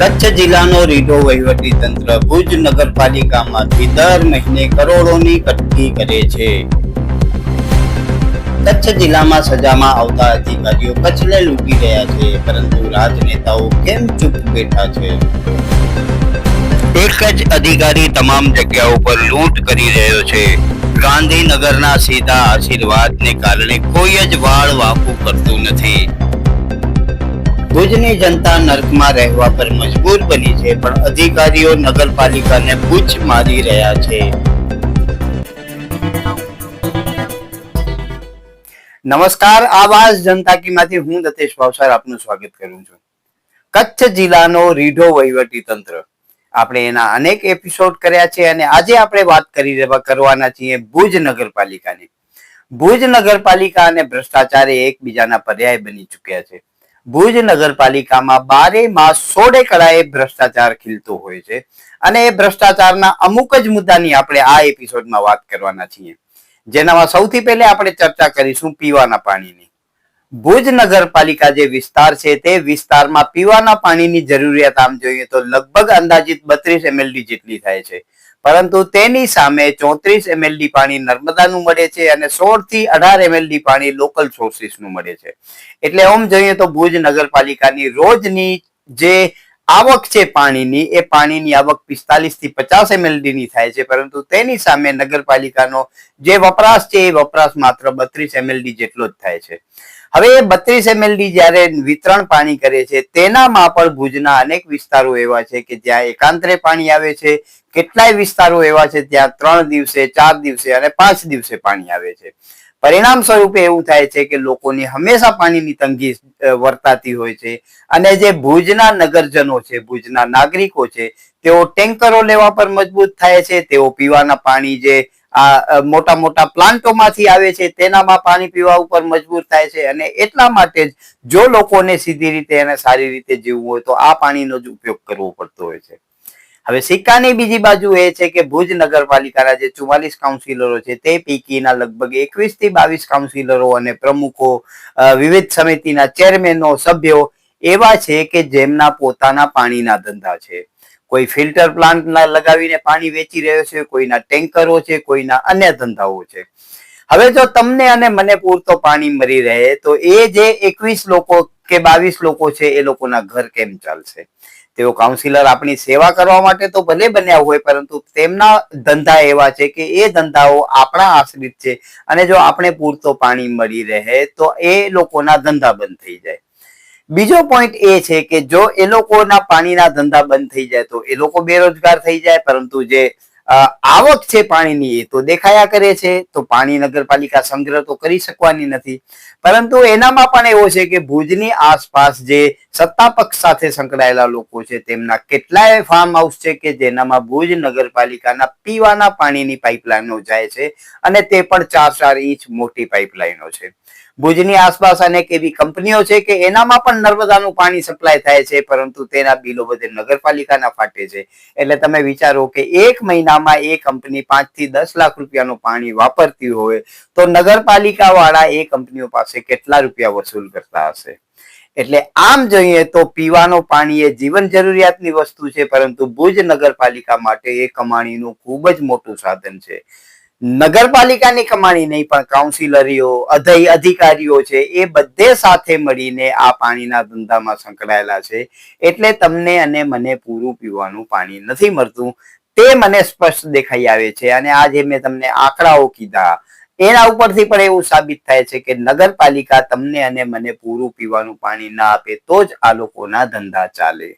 કચ્છ જિલ્લાનો રીઢો વહીવટી તંત્ર ભુજ નગરપાલિકામાંથી દર મહિને કરોડોની કટકી કરે છે. કચ્છ જિલ્લામાં સજામાં આવતા અધિકારીઓ કચ્છને લૂંટી રહ્યા છે, પરંતુ રાજનેતાઓ કેમ ચૂપ બેઠા છે? એક જ અધિકારી તમામ જગ્યાઓ પર લૂંટ કરી રહ્યો છે. ગાંધીનગરના સીધા આશીર્વાદને કારણે કોઈ જ વાળ વાંકું કરતું નથી. ભુજની જનતા નર્કમાં રહેવા પર મજબૂર બની છે, પણ અધિકારીઓ નગરપાલિકાને પૂછ મારી રહ્યા છે. નમસ્કાર, આવાજ જનતા કી હું દતેશ ભાવસાર આપનું સ્વાગત કરું છું. કચ્છ જિલ્લાનો રીઢો વહીવટી તંત્ર, આપણે એના અનેક એપિસોડ કર્યા છે અને આજે આપણે વાત કરવાના છીએ ભુજ નગરપાલિકાની. ભુજ નગરપાલિકા અને ભ્રષ્ટાચાર એકબીજાના પર્યાય બની ચુક્યા છે. ભુજ નગરપાલિકામાં 12 માસ 16 કળાએ ભ્રષ્ટાચાર ખીલતો હોય છે અને એ ભ્રષ્ટાચારના અમુક જ મુદ્દાની આપણે આ એપિસોડમાં વાત કરવાના છીએ, જેનામાં સૌથી પહેલા આપણે ચર્ચા કરીશું પીવાના પાણીની. ભુજ નગરપાલિકા જે વિસ્તાર છે તે વિસ્તારમાં પીવાના પાણીની જરૂરિયાત આમ જોઈએ તો લગભગ અંદાજિત 32 MLD જેટલી થાય છે, પરંતુ તેની સામે 34 MLD પાણી નર્મદાનું મળે છે અને 16 થી 18 MLD પાણી લોકલ સોર્સિસનું મળે છે. એટલે આમ જોઈએ તો ભુજ નગરપાલિકાની રોજની જે આવક છે પાણીની, એ પાણીની આવક 45 થી 50 MLD ની થાય છે, પરંતુ તેની સામે નગરપાલિકાનો જે વપરાશ છે એ વપરાશ માત્ર 32 MLD જેટલો જ થાય છે. હવે એ 32 MLD જ્યારે વિતરણ પાણી કરે છે, તેનામાં પણ ભુજના અનેક વિસ્તારો એવા છે કે જ્યાં એકાંતરે પાણી આવે છે, કેટલાય વિસ્તારો એવા છે ત્યાં 3 દિવસે, 4 દિવસે અને 5 દિવસે પાણી આવે છે. પરિણામ સ્વરૂપે એવું થાય છે કે લોકોની હંમેશા પાણીની તંગી વર્તાતી હોય છે અને જે ભુજના નગરજનો છે, ભુજના નાગરિકો છે, તેઓ ટેન્કરો લેવા પર મજબૂત થાય છે. તેઓ પીવાના પાણી જે આ મોટા મોટા પ્લાન્ટોમાંથી આવે છે તેનામાં પાણી પીવા ઉપર મજબૂર થાય છે અને એટલા માટે જ જો લોકોને સીધી રીતે અને સારી રીતે જીવવું હોય તો આ પાણીનો જ ઉપયોગ કરવો પડતો હોય છે. હવે સિક્કાની બીજી બાજુ એ છે કે ભુજ નગરપાલિકાના જે 44 કાઉન્સિલરો છે તે પૈકીના લગભગ 21 થી 22 કાઉન્સિલરો અને પ્રમુખો, વિવિધ સમિતિના ચેરમેનો, સભ્યો એવા છે કે જેમના પોતાના પાણીના ધંધા છે. કોઈ ફિલ્ટર પ્લાન્ટ લગાવીને પાણી વેચી રહ્યો છે, કોઈના ટેન્કરો છે, કોઈના અન્ય ધંધાઓ છે. હવે જો તમને અને મને પૂરતો પાણી મળી રહે તો એ જે 21 લોકો કે 22 લોકો છે એ લોકોના ઘર કેમ ચાલશે? તેઓ કાઉન્સિલર આપણી સેવા કરવા માટે તો ભલે બન્યા હોય, પરંતુ તેમના ધંધા એવા છે કે એ ધંધાઓ આપણા આશ્રિત છે અને જો આપણે પૂરતો પાણી મળી રહે તો એ લોકોના ધંધા બંધ થઈ જાય. બીજો પોઈન્ટ એ છે કે જો એ લોકોના પાણીના ધંધા બંધ થઈ જાય તો એ લોકો બેરોજગાર થઈ જાય, પરંતુ જે આવક છે પાણીની એ તો દેખાયા કરે છે, તો પાણી નગરપાલિકા સંગ્રહ તો કરી શકવાની નથી. પરંતુ એનામાં પણ એવો છે કે ભુજની આસપાસ જે સત્તા પક્ષ સાથે સંકળાયેલા લોકો છે તેમના કેટલાય ફાર્મ હાઉસ છે કે જેનામાં ભુજ નગરપાલિકાના પીવાના પાણીની પાઇપલાઈનો જાય છે અને તે પણ 4-4 ઇંચ મોટી પાઇપલાઈનો છે. ભુજની આસપાસ અનેક એવી કંપનીઓ છે કે એનામાં પણ નર્મદાનું પાણી સપ્લાય થાય છે, પરંતુ તેના બિલો બધે નગરપાલિકાના ફાટે છે. એટલે તમે વિચારો કે એક મહિનામાં એ કંપની 5 થી 10 લાખ રૂપિયાનું પાણી વાપરતી હોય તો નગરપાલિકા વાળા એ કંપનીઓ પાસે કેટલા રૂપિયા વસૂલ કરતા હશે? એટલે આમ જોઈએ તો પીવાનું પાણી એ જીવન જરૂરિયાતની વસ્તુ છે, પરંતુ ભુજ નગરપાલિકા માટે એ કમાણીનું ખૂબ જ મોટું સાધન છે. નગરપાલિકાની કમાણી નહીં, પણ કાઉન્સિલરીઓ, અધિકારીઓ છે એ બધે સાથે મળીને આ પાણીના ધંધામાં સંકળાયેલા છે. એટલે તમને અને મને પૂરું પીવાનું પાણી નથી મળતું, તે મને સ્પષ્ટ દેખાઈ આવે છે. અને આજે મેં તમને આંકડાઓ કીધા, એના ઉપરથી પણ એવું સાબિત થાય છે કે નગરપાલિકા તમને અને મને પૂરું પીવાનું પાણી ના આપે તો જ આ લોકોના ધંધા ચાલે.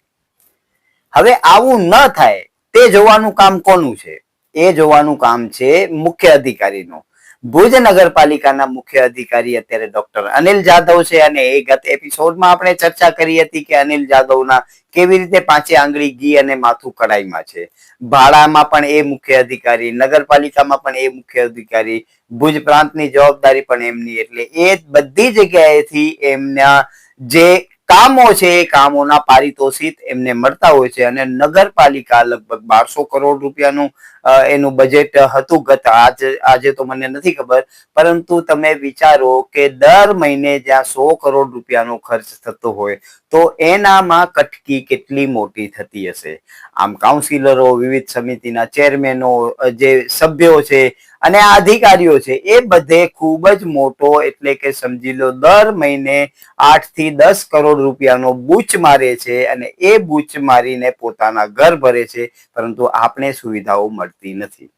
હવે આવું ન થાય તે જોવાનું કામ કોનું છે? એ જોવાનું કામ છે મુખ્ય અધિકારીનું. ભુજ નગરપાલિકાના મુખ્ય અધિકારી અત્યારે ડોક્ટર અનિલ જાદવ છે અને એ ગત એપિસોડમાં આપણે ચર્ચા કરી હતી કે અનિલ જાદવના કેવી રીતે 5 આંગળી ઘી અને માથું કડાઈમાં છે. ભાડામાં પણ એ મુખ્ય અધિકારી, નગરપાલિકામાં પણ એ મુખ્ય અધિકારી, ભુજ પ્રાંતની જવાબદારી પણ એમની. એટલે એ બધી જગ્યાએથી એમના જે કામો છે એ કામોના પારિતોષિક એમને મળતા હોય છે. અને નગરપાલિકા લગભગ 1200 કરોડ રૂપિયાનું એનું બજેટ હતું ગત, આજે તો મને નથી ખબર, પરંતુ તમે વિચારો કે દર મહિને જ્યાં 100 કરોડ રૂપિયાનો ખર્ચ થતો હોય તો એનામાં કટકી કેટલી મોટી થતી હશે. આમ કાઉન્સિલરો, વિવિધ સમિતિના ચેરમેનો, જે સભ્યો છે અને આ અધિકારીઓ છે એ બધે ખૂબ જ મોટો, એટલે કે સમજી લો દર મહિને 8 થી 10 કરોડ રૂપિયાનો બૂચ મારે છે અને એ બૂચ મારીને પોતાના ઘર ભરે છે, પરંતુ આપણે સુવિધાઓ મળતી નથી.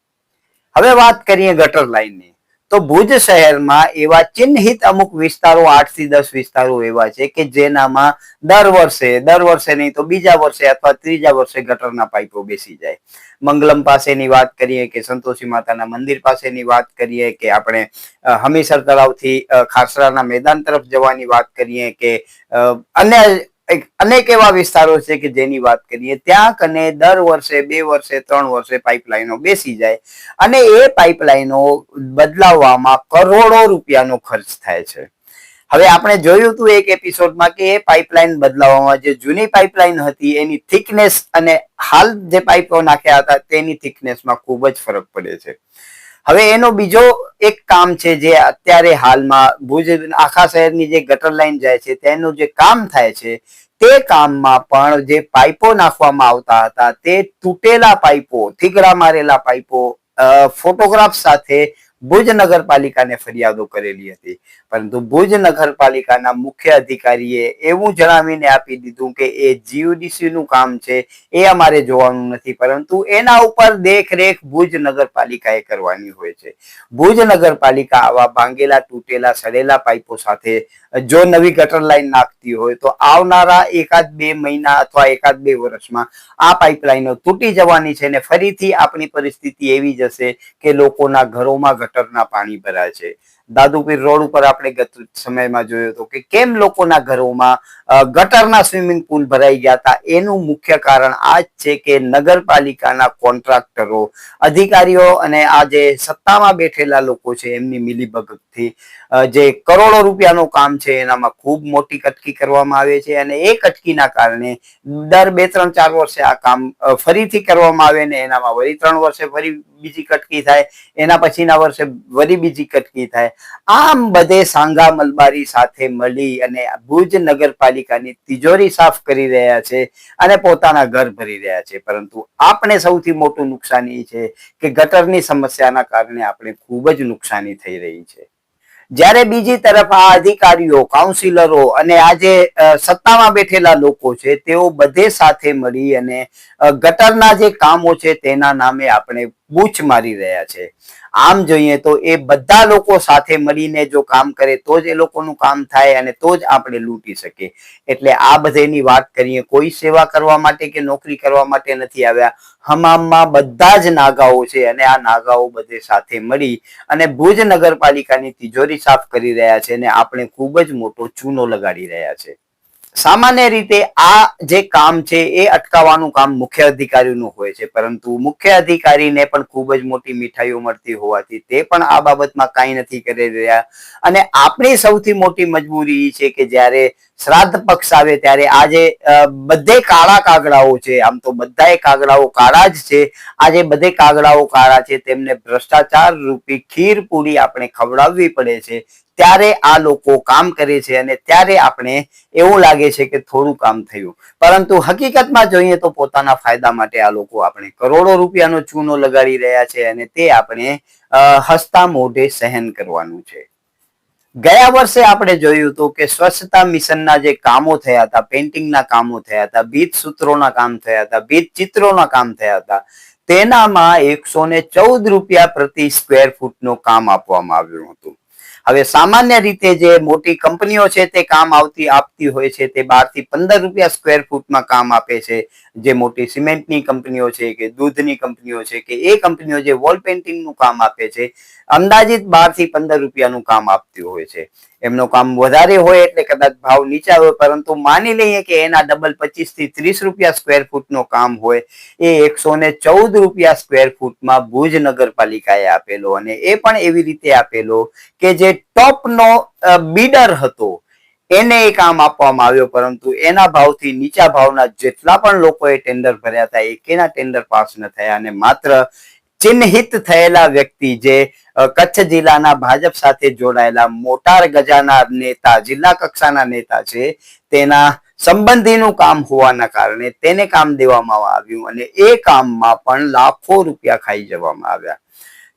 હવે વાત કરીએ ગટર લાઈનની, તો ભુજ શહેરમાં એવા ચિહ્નિત અમુક વિસ્તારો, 8 થી 10 વિસ્તારો એવા છે કે જેનામાં દર વર્ષે નહીં તો બીજા વર્ષે અથવા ત્રીજા વર્ષે ગટરના પાઇપો બેસી જાય. મંગલમ પાસેની વાત કરીએ કે સંતોષી માતાના મંદિર પાસેની વાત કરીએ કે આપણે હમીસર તળાવથી ખાસરાના મેદાન તરફ જવાની વાત કરીએ કે અન્ય અનેક એવા વિસ્તારો છે કે જેની વાત કરીએ, ત્યાં કને દર વર્ષે 2 વર્ષે 3 વર્ષે પાઇપલાઇનો બેસી જાય અને એ પાઇપલાઇનો બદલાવવામાં કરોડો રૂપિયાનો ખર્ચ થાય છે. હવે આપણે જોયું હતું એક એપિસોડમાં કે એ પાઇપલાઇન બદલાવવામાં જે જૂની પાઇપલાઇન હતી એની થિકનેસ અને હાલ જે પાઇપો નાખ્યા હતા તેની થિકનેસમાં ખૂબ જ ફરક પડે છે. હવે એનો બીજો એક કામ છે જે અત્યારે હાલમાં ભુજ આખા શહેરની જે ગટર લાઈન જાય છે તેનું જે કામ થાય છે, તે કામમાં પણ જે પાઇપો નાખવામાં આવતા હતા તે તૂટેલા પાઇપો, થીગડા મારેલા પાઇપો, ફોટોગ્રાફ સાથે ભુજ નગરપાલિકાને ફરિયાદો કરેલી હતી. પરંતુ ભુજ નગરપાલિકાના મુખ્ય અધિકારીએ એવું જણાવીને આપી દીધું કે એ જીયુડીસી નું કામ છે, એ અમારે જોવાનું નથી, પરંતુ એના ઉપર દેખરેખ ભુજ નગરપાલિકાએ કરવાની હોય છે. ભુજ નગરપાલિકા આવા ભાંગેલા, તૂટેલા, સડેલા પાઇપો સાથે જો નવી ગટર લાઈન નાખતી હોય તો આવનારા 1-2 મહિના અથવા 1-2 વર્ષમાં આ પાઇપલાઇનો તૂટી જવાની છે અને ફરીથી આપણી પરિસ્થિતિ એવી જશે કે લોકોના ઘરોમાં ગટરના પાણી ભરાય છે. દાદુપીર રોડ ઉપર આપણે ગત સમયમાં જોયો હતો કે કેમ લોકોના ઘરોમાં ગટરના સ્વિમિંગ પુલ ભરાઈ ગયા હતા. એનું મુખ્ય કારણ આ જ છે કે નગરપાલિકાના કોન્ટ્રાક્ટરો, અધિકારીઓ અને આ જે સત્તામાં બેઠેલા લોકો છે એમની મિલીભગતથી જે કરોડો રૂપિયાનું કામ છે એનામાં ખૂબ મોટી કટકી કરવામાં આવે છે અને એ કટકીના કારણે દર 2, 3, 4 વર્ષે આ કામ ફરીથી કરવામાં આવે ને એનામાં વળી 3 વર્ષે ફરી બીજી કટકી થાય, એના પછીના વર્ષે વળી બીજી કટકી થાય. આમ બધે સાંગા મલબારી સાથે મળી અને ભુજ નગરપાલિકાની તિજોરી સાફ કરી રહ્યા છે અને પોતાના ઘર ભરી રહ્યા છે. પરંતુ આપણે સૌથી મોટું નુકસાની છે કે ગટરની સમસ્યાના કારણે આપણે ખૂબ જ નુકસાની થઈ રહી છે. જ્યારે બીજી તરફ આ અધિકારીઓ, કાઉન્સિલરો અને આ જે સત્તામાં બેઠેલા લોકો છે તેઓ બધે સાથે મળી અને ગટરના જે કામો છે તેના નામે આપણે બૂચ મારી રહ્યા છે. આમ જોઈએ તો એ બધા લોકો સાથે મળીને જો કામ કરે તો જ એ લોકોનું કામ થાય અને તો જ આપણે લૂંટી શકીએ. એટલે આ બધેની વાત કરીએ, કોઈ સેવા કરવા માટે કે નોકરી કરવા માટે નથી આવ્યા. હમામમાં બધા જ નાગાઓ છે અને આ નાગાઓ બધે સાથે મળી અને ભુજ નગરપાલિકાની તિજોરી સાફ કરી રહ્યા છે અને આપણે ખૂબ જ મોટો ચૂનો લગાડી રહ્યા છે. સામાન્ય રીતે આ જે કામ છે એ અટકાવવાનું કામ મુખ્ય અધિકારીનું હોય છે, પરંતુ મુખ્ય અધિકારીને પણ ખૂબ જ મોટી મીઠાઈઓ મળતી હોવાથી તે પણ આ બાબતમાં કાંઈ નથી કરી રહ્યા. અને આપણી સૌથી મોટી મજબૂરી છે કે જ્યારે શ્રાદ્ધ પક્ષ આવે ત્યારે આજે બધે કાળા કાગડાઓ છે, આમ તો બધાએ કાગડાઓ કાળા જ છે, આજે બધે કાગડાઓ કાળા છે, તેમને ભ્રષ્ટાચાર રૂપી ખીર પૂરી આપણે ખવડાવવી પડે છે. ત્યારે આ લોકો કામ કરે છે અને ત્યારે આપણે એવું લાગે છે કે થોડું કામ થયું, પરંતુ હકીકતમાં જોઈએ તો પોતાના ફાયદા માટે આ લોકો આપણે કરોડો રૂપિયાનો ચૂનો લગાડી રહ્યા છે અને તે આપણે હસતા મોઢે સહન કરવાનું છે. ગયા વર્ષે આપણે જોયું હતું કે સ્વચ્છતા મિશનના જે કામો થયા હતા, પેઇન્ટિંગના કામો થયા હતા, ભીત સૂત્રોના કામ થયા હતા, ભીત ચિત્રોના કામ થયા હતા, તેનામાં 114 રૂપિયા પ્રતિ સ્ક્વેર ફૂટનું કામ આપવામાં આવ્યું હતું. હવે સામાન્ય રીતે જે મોટી કંપનીઓ છે તે કામ આપતી હોય છે તે 12 થી 15 રૂપિયા સ્ક્વેર ફૂટમાં કામ આપે છે. જે મોટી સિમેન્ટની કંપનીઓ છે કે દૂધની કંપનીઓ છે કે એ કંપનીઓ જે વોલ પેઇન્ટિંગનું કામ આપે છે, અંદાજિત 12 થી 15 રૂપિયાનું કામ આપતી હોય છે. એમનું કામ વધારે હોય એટલે કદાચ ભાવ નીચા હોય, પરંતુ માની લઈએ કે એના ડબલ 25 થી 30 રૂપિયા સ્ક્વેર ફૂટનું કામ હોય, એ 114 રૂપિયા સ્ક્વેર ફૂટમાં ભુજ નગરપાલિકાએ આપેલો અને એ પણ એવી રીતે આપેલો કે જે ટોપનો બીડર હતો એને એ કામ આપવામાં આવ્યો, પરંતુ એના ભાવથી નીચા ભાવના જેટલા પણ લોકોએ ટેન્ડર ભર્યા હતા એકેના ટેન્ડર પાસ ન થયા, અને માત્ર ચિહ્નિત થયેલા વ્યક્તિ જે કચ્છ જિલ્લાના ભાજપ સાથે જોડાયેલા મોટાર ગજાના નેતા, જિલ્લા કક્ષાના નેતા છે, તેના સંબંધીનું કામ હોવાના કારણે તેને કામ દેવામાં આવ્યું અને એ કામમાં પણ લાખો રૂપિયા ખાઈ જવામાં આવ્યા.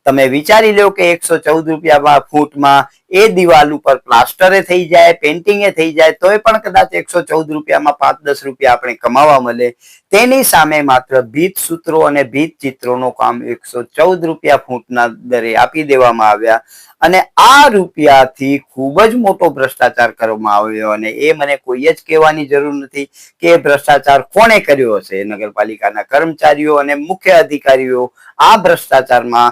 તમે વિચારી લો કે 114 રૂપિયા ફૂટમાં એ દિવાલ ઉપર પ્લાસ્ટરે થઈ જાય, પેન્ટિંગે થઈ જાય, તોય પણ કદાચ 114 રૂપિયામાં 5-10 રૂપિયા આપણે કમાવા મળે. તેની સામે માત્ર ભીત સૂત્રો અને ભીત ચિત્રોનું કામ 114 રૂપિયા ફૂટના દરે આપી દેવામાં આવ્યા, અને આ રૂપિયાથી ખૂબ જ મોટો ભ્રષ્ટાચાર કરવામાં આવ્યો. અને એ મને કોઈ જ કહેવાની જરૂર નથી કે ભ્રષ્ટાચાર કોણે કર્યો હશે. નગરપાલિકાના કર્મચારીઓ અને મુખ્ય અધિકારીઓ આ ભ્રષ્ટાચારમાં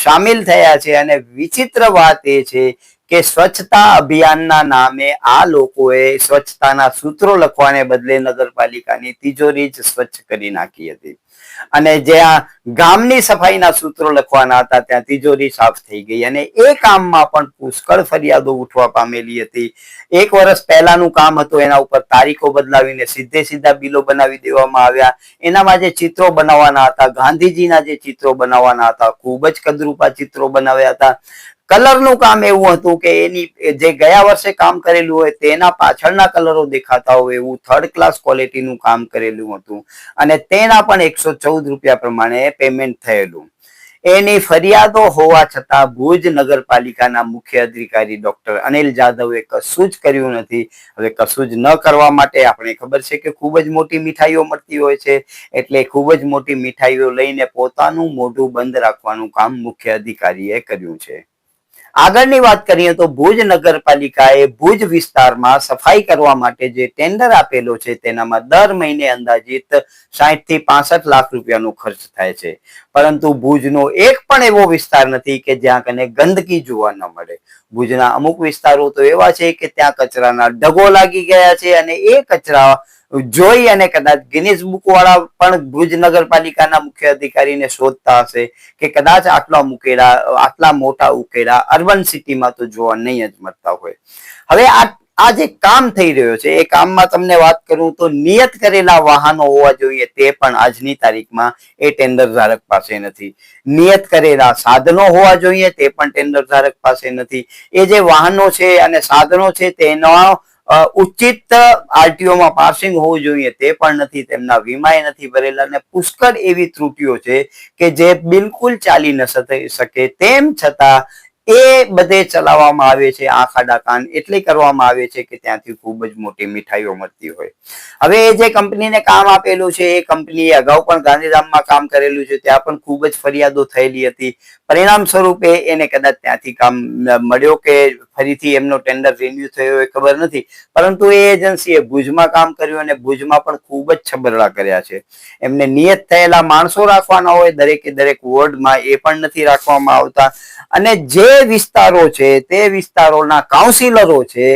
સામેલ થયા છે. અને વિચિત્ર વાત એ છે કે સ્વચ્છતા અભિયાનના નામે આ લોકોએ સ્વચ્છતાના સૂત્રો લખવાને બદલે નગરપાલિકાની તિજોરી જ સ્વચ્છ કરી નાખી હતી, અને જ્યાં ગામની સફાઈના સૂત્રો લખવાના હતા ત્યાં તિજોરી સાફ થઈ ગઈ. અને એ કામમાં પણ પુષ્કળ ફરિયાદો ઉઠવા પામેલી હતી. 1 વર્ષ પહેલાનું કામ હતું, એના ઉપર તારીખો બદલાવીને સીધા બિલો બનાવી દેવામાં આવ્યા. એનામાં જે ચિત્રો બનાવવાના હતા, ગાંધીજીના જે ચિત્રો બનાવવાના હતા, ખૂબ જ કદરૂપા ચિત્રો બનાવ્યા હતા. કલરનું કામ એવું હતું કે એની જે ગયા વર્ષે કામ કરેલું હોય તેના પાછળના કલરો દેખાતા હોય એવું 3rd ક્લાસ ક્વોલિટીનું કામ કરેલું હતું, અને તેના પણ 114 રૂપિયા પ્રમાણે પેમેન્ટ થયેલું. એની ફરિયાદો હોવા છતાં ભુજ નગરપાલિકાના મુખ્ય અધિકારી ડોક્ટર અનિલ જાદવે કશું જ કર્યું નથી. હવે કશું જ ન કરવા માટે આપણે ખબર છે કે ખૂબ જ મોટી મીઠાઈઓ મળતી હોય છે, એટલે ખૂબ જ મોટી મીઠાઈઓ લઈને પોતાનું મોઢું બંધ રાખવાનું કામ મુખ્ય અધિકારીએ કર્યું છે. આગળની વાત કરીએ તો ભુજ નગરપાલિકાએ ભુજ વિસ્તારમાં સફાઈ કરવા માટે જે ટેન્ડર આપેલો છે તેનામાં દર મહિને અંદાજિત 60 થી 65 લાખ રૂપિયાનો ખર્ચ થાય છે, પરંતુ ભુજનો એક પણ એવો વિસ્તાર નથી કે જ્યાં કને ગંદકી જોવા ન મળે. ભુજના અમુક વિસ્તારો તો એવા છે કે ત્યાં કચરાના ઢગો લાગી ગયા છે, અને એ કચરા જોઈ અને કદાચ ગિનિસ બુક વાળા પણ ભુજ નગરપાલિકાના મુખ્ય અધિકારીને શોધતા હશે કે કદાચ આટલા મોટા ઉકેડા અર્બન સિટીમાં તો જોવા નહીં જ મળતા હોય. હવે આ જે કામ થઈ રહ્યો છે એ કામમાં તમને વાત કરું તો નિયત કરેલા વાહનો હોવા જોઈએ તે પણ આજની તારીખમાં એ ટેન્ડર ધારક પાસે નથી. નિયત કરેલા સાધનો હોવા જોઈએ તે પણ ટેન્ડર ધારક પાસે નથી. એ જે વાહનો છે અને સાધનો છે તેનો ઉચિત આરટીઓમાં પાસિંગ હોવું જોઈએ તે પણ નથી. તેમના વીમાએ નથી ભરેલા, અને પુષ્કળ એવી ત્રુટીઓ છે કે જે બિલકુલ ચાલી ન શકે, તેમ છતાં એ બધે ચલાવવામાં આવે છે. આંખ કાન એટલે કરવામાં આવે છે કે ત્યાંથી ખૂબ જ મોટી મીઠાઈઓ મળતી હોય. હવે એ જે કંપનીને કામ આપેલું છે એ કંપનીએ અગાઉ પણ ગાંધીધામમાં કામ કરેલું છે, ત્યાં પણ ખૂબ જ ફરિયાદો થયેલી હતી. પરિણામ સ્વરૂપે એને કદાચ ત્યાંથી કામ મળ્યો કે ફરીથી એમનો ટેન્ડર રિન્યુ થયો એ ખબર નથી, પરંતુ એ એજન્સીએ ભુજમાં કામ કર્યું અને ભુજમાં પણ ખૂબ જ છબરડા કર્યા છે. એમને નિયત થયેલા માણસો રાખવાના હોય દરેકે દરેક વોર્ડમાં, એ પણ નથી રાખવામાં આવતા. અને જે વિસ્તારો છે તે વિસ્તારોના કાઉન્સિલરો છે,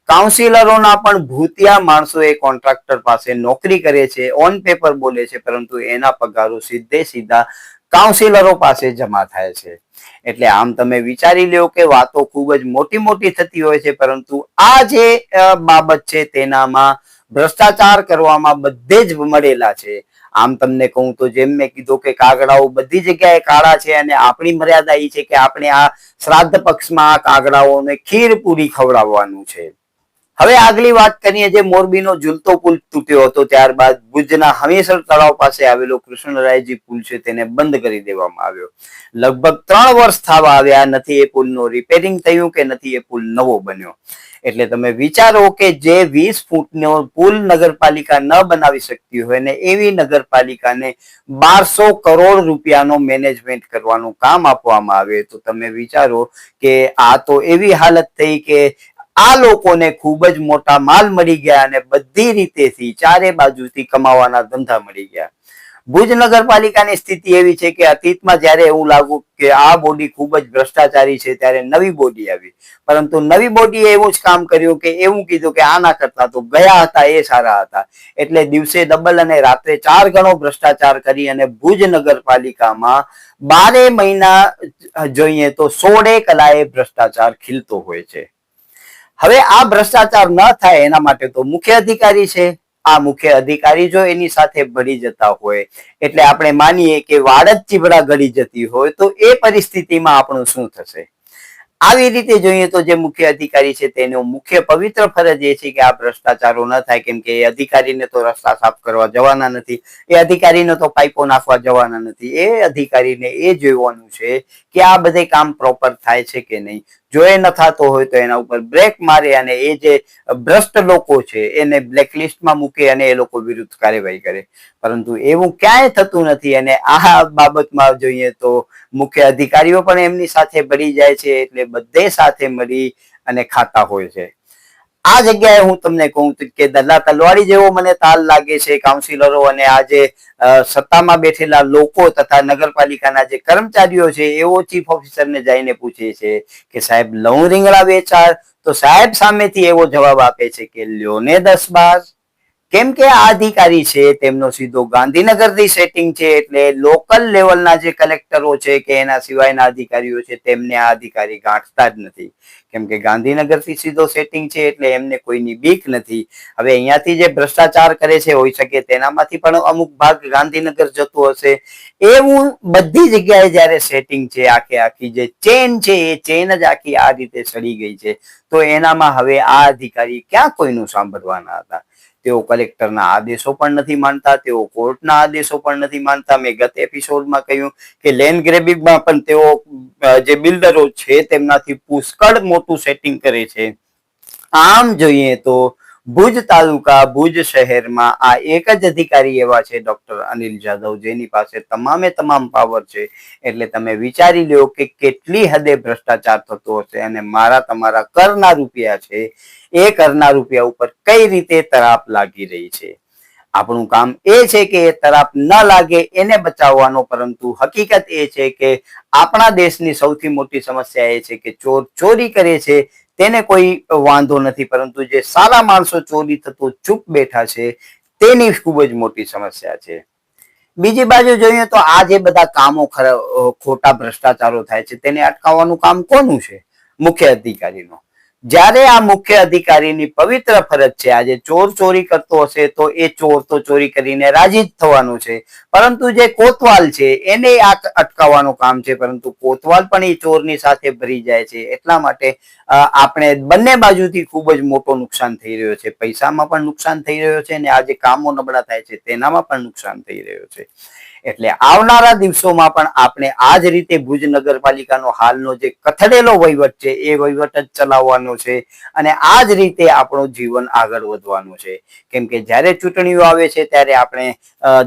કાઉન્સિલરોના પણ ભૂતિયા માણસો એ કોન્ટ્રાક્ટર પાસે નોકરી કરે છે, ઓન પેપર બોલે છે, પરંતુ એના પગારો સીધા કાઉન્સિલરો પાસે જમા થાય છે. એટલે આમ તમે વિચારી લો કે વાતો ખૂબ જ મોટી થતી હોય છે, પરંતુ આ જે બાબત છે તેનામાં ભ્રષ્ટાચાર કરવામાં બધે જ મળેલા છે. આમ તમને કહું તો જેમ મેં કીધું કે કાગડાઓ બધી જગ્યાએ કાળા છે, અને આપણી મર્યાદા એ છે કે આપણે આ શ્રાદ્ધ પક્ષમાં આ કાગડાઓને ખીર પૂરી ખવડાવવાનું છે. હવે આગલી વાત કરીએ, જે મોરબીનો ઝૂલતો પુલ તૂટ્યો હતો ત્યારબાદ ભુજના હમીરસર તળાવ પાસે આવેલો કૃષ્ણરાયજી પુલ છે તેને બંધ કરી દેવામાં આવ્યો. લગભગ 3 વર્ષ થવા આવ્યા, નથી એ પુલનું રિપેરિંગ થયું કે નથી એ પુલ નવો બન્યો. એટલે તમે વિચારો કે જે 20 ફૂટનો પુલ નગરપાલિકા ન બનાવી શકતી હોય ને એવી નગરપાલિકાને 1200 કરોડ રૂપિયાનો મેનેજમેન્ટ કરવાનું કામ આપવામાં આવે, તો તમે વિચારો કે આ તો એવી હાલત થઈ કે આ લોકોને ખૂબ જ મોટા માલ મળી ગયા અને બધી રીતેથી ચારે બાજુથી કમાવાના ધંધા મળી ગયા. ભુજ નગરપાલિકાની સ્થિતિ એવી છે કે અતીતમાં જ્યારે એવું લાગ્યું કે આ બોડી ખૂબ જ ભ્રષ્ટાચારી છે ત્યારે નવી બોડી આવી, પરંતુ નવી બોડીએ એવું જ કામ કર્યું કે એવું કીધું કે આના કરતા તો ગયા હતા એ સારા હતા. એટલે દિવસે ડબલ અને રાત્રે 4 ગણો ભ્રષ્ટાચાર કરી અને ભુજ નગરપાલિકામાં 12 મહિના જોઈએ તો 16 કલાએ ભ્રષ્ટાચાર ખીલતો હોય છે. હવે આ ભ્રષ્ટાચાર ન થાય એના માટે તો મુખ્ય અધિકારી છે. આ મુખ્ય અધિકારી જો એની સાથે ભળી જતા હોય, એટલે આપણે માનીએ કે વાડ જ ચીબડા ગળી જતી હોય, તો એ પરિસ્થિતિમાં આપણું શું થશે? આવી રીતે જોઈએ તો જે મુખ્ય અધિકારી છે તેનો મુખ્ય પવિત્ર ફરજ એ છે કે આ ભ્રષ્ટાચારો ન થાય, કેમ કે એ અધિકારીને તો રસ્તા સાફ કરવા જવાના નથી, એ અધિકારીને તો પાઇપો નાખવા જવાના નથી. એ અધિકારીને એ જોવાનું છે કે આ બધે કામ પ્રોપર થાય છે કે નહીં. જો એ ન થતો હોય તો એના ઉપર બ્રેક મારે અને એ જે ભ્રષ્ટ લોકો છે એને બ્લેકલિસ્ટમાં મૂકે અને એ લોકો વિરુદ્ધ કાર્યવાહી કરે. પરંતુ એવું ક્યાંય થતું નથી. અને આ બાબતમાં જોઈએ તો મુખ્ય અધિકારીઓ પણ એમની સાથે ભળી જાય છે, એટલે બધે સાથે મળી અને ખાતા હોય છે. આ જગ્યાએ હું તમને કહું કે દલ્લા તલવાડી જેવો મને તાલ લાગે છે. કાઉન્સિલરો અને આ જે સત્તામાં બેઠેલા લોકો તથા નગરપાલિકાના જે કર્મચારીઓ છે એવો ચીફ ઓફિસરને જઈને પૂછે છે કે સાહેબ લઉં રીંગણા વેચાર, તો સાહેબ સામેથી એવો જવાબ આપે છે કે લ્યો ને 10-12. કેમ કે આ અધિકારી છે તેમનો સીધો ગાંધીનગરથી સેટિંગ છે, એટલે લોકલ લેવલના જે કલેક્ટરો છે કે એના સિવાયના અધિકારીઓ છે તેમને આ અધિકારી ગાંઠતા જ નથી. કેમ કે ગાંધીનગરથી સીધો સેટિંગ છે એટલે એમને કોઈની બીક નથી. હવે અહીંયાથી જે ભ્રષ્ટાચાર કરે છે હોઈ શકે તેનામાંથી પણ અમુક ભાગ ગાંધીનગર જતો હશે. એવું બધી જગ્યાએ જયારે સેટિંગ છે, આખી જે ચેન છે એ ચેન જ આખી આ રીતે સડી ગઈ છે. તો એનામાં હવે આ અધિકારી ક્યાં કોઈનું સાંભળવાના હતા? તેઓ કલેક્ટરના આદેશો પણ નથી માનતા, તેઓ કોર્ટના આદેશો પણ નથી માનતા. મેં ગત એપિસોડમાં કહ્યું કે લેન્ડ ગ્રેબિંગમાં પણ તેઓ જે બિલ્ડરો છે તેમનાથી પુષ્કળ મોટું સેટિંગ કરે છે. આમ જોઈએ તો ભુજ તાલુકા ભુજ શહેરમાં આ એક જ અધિકારી એવા છે, ડોક્ટર અનિલ જાદવ, જેની પાસે તમામે તમામ પાવર છે. એટલે તમે વિચારી લો કે કેટલી હદે ભ્રષ્ટાચાર થતો હશે અને મારા તમારા કરના રૂપિયા છે એ કરના રૂપિયા ઉપર કઈ રીતે તરાપ લાગી રહી છે. આપણું કામ એ છે કે એ તરાપ ન લાગે એને બચાવવાનો, પરંતુ હકીકત એ છે કે આપણા દેશની સૌથી મોટી સમસ્યા એ છે કે ચોર ચોરી કરે છે તેને કોઈ વાંધો નથી, પરંતુ જે સારા માણસો ચોરી થતું ચૂપ બેઠા છે તેની ખૂબ જ મોટી સમસ્યા છે. બીજી બાજુ જોઈએ તો આ જે બધા કામો ખોટા ભ્રષ્ટાચારો થાય છે તેને અટકાવવાનું કામ કોનું છે? મુખ્ય અધિકારીનો. જ્યારે આ મુખ્ય અધિકારીની પવિત્ર ફરજ છે, આજે ચોર ચોરી કરતો હશે તો એ ચોર તો ચોરી કરીને રાજી જ થવાનું છે, પરંતુ જે કોતવાલ છે એને આ અટકાવવાનું કામ છે, પરંતુ કોતવાલ પણ એ ચોરની સાથે ભરી જાય છે. એટલા માટે આપણે બંને બાજુથી ખૂબ જ મોટો નુકસાન થઈ રહ્યો છે. પૈસામાં પણ નુકસાન થઈ રહ્યો છે અને આ જે કામો નબળા થાય છે તેનામાં પણ નુકસાન થઈ રહ્યો છે. એટલે આવનારા દિવસોમાં પણ આપણે આ જ રીતે ભુજ નગરપાલિકાનો હાલનો જે કથળેલો વહીવટ છે એ વહીવટ જ ચલાવવાનો છે અને આ જ રીતે આપણું જીવન આગળ વધવાનું છે. કેમ કે જ્યારે ચૂંટણીઓ આવે છે ત્યારે આપણે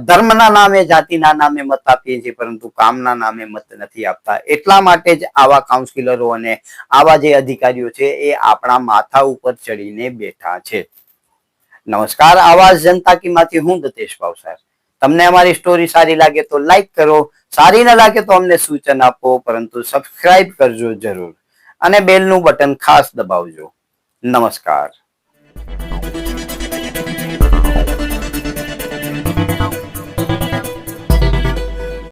ધર્મના નામે, જાતિના નામે મત આપીએ છીએ, પરંતુ કામના નામે મત નથી આપતા. એટલા માટે જ આવા કાઉન્સિલરો અને આવા જે અધિકારીઓ છે એ આપણા માથા ઉપર ચડીને બેઠા છે. નમસ્કાર, આવાજ જનતા કી માંથી હું દતેશ ભાવસાર. તમને અમારી સ્ટોરી સારી લાગે તો લાઈક કરો, સારી ના લાગે તો અમને સૂચન આપો, પરંતુ સબસ્ક્રાઇબ કરજો જરૂર અને બેલનું બટન ખાસ દબાવજો. નમસ્કાર.